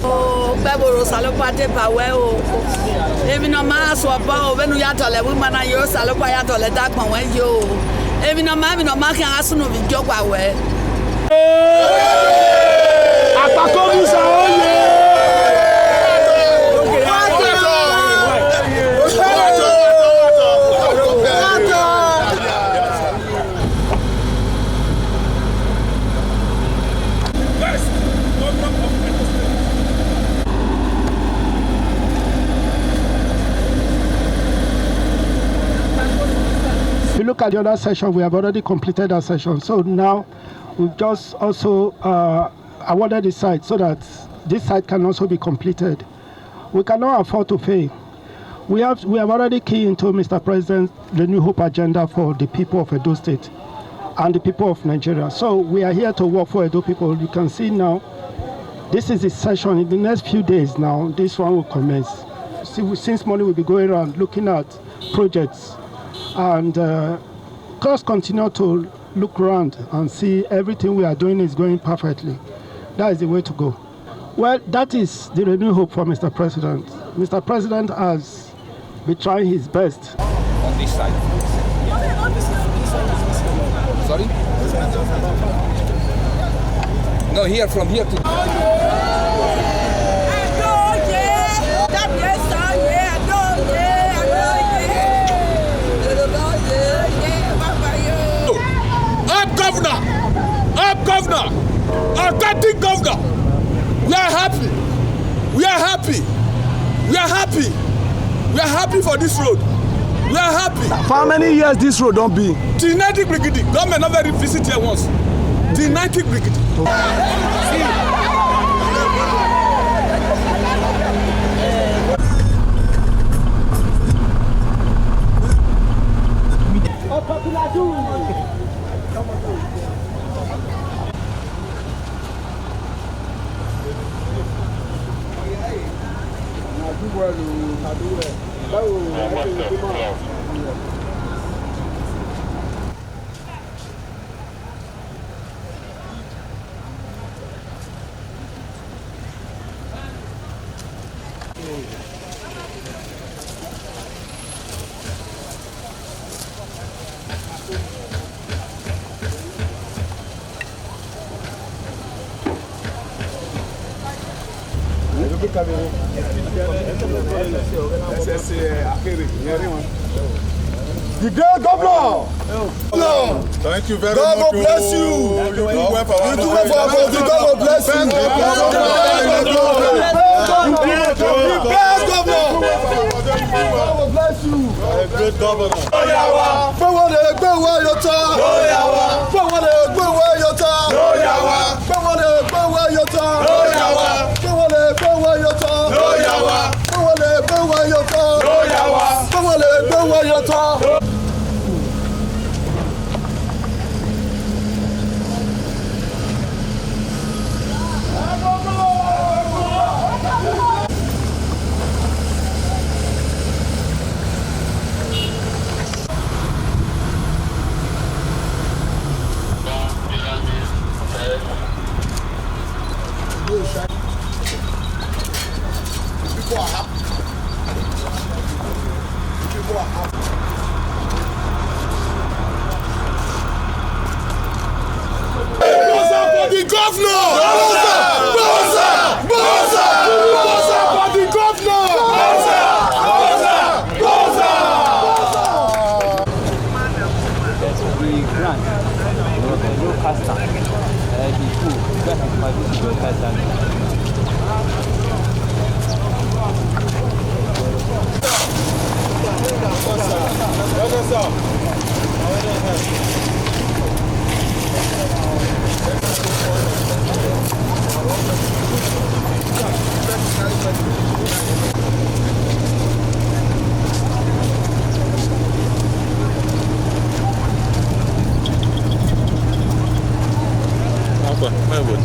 Okpebholo salokwa te bawe o. Ebi no ma so ba o benu ya tole wi mana yo salokwa ya tole da pon wen yo. Ebi no ma kan asu no bi jogwa we. Apakomi sa oye. If you look at the other session, we have already completed that session. So now we've just also awarded the site so that this site can also be completed. We cannot afford to fail. We have already keyed into Mr. President the New Hope agenda for the people of Edo State and the people of Nigeria. So we are here to work for Edo people. You can see now, this is the session. In the next few days now, this one will commence. Since morning we'll be going around looking at projects and just continue to look around and see everything we are doing is going perfectly. That is the way to go. Well, that is the renewed hope for Mr. President. Mr. President has been trying his best. On this side. Sorry? No, here, from here to... Governor, authentic governor. We are happy. We are happy. We are happy. We are happy for this road. We are happy. For how many years this road don't be? The 90 brigade. Government never visit here once. The 90 brigade. The great governor. Thank you very God much. God bless you. You do well for our You do well for our country. God bless you. Best governor. God bless you. A great governor. People are happy. People are happy. For the governor! Bosa for the governor! The grant, the low caster, the food, that is my visible caster. Okay, my good.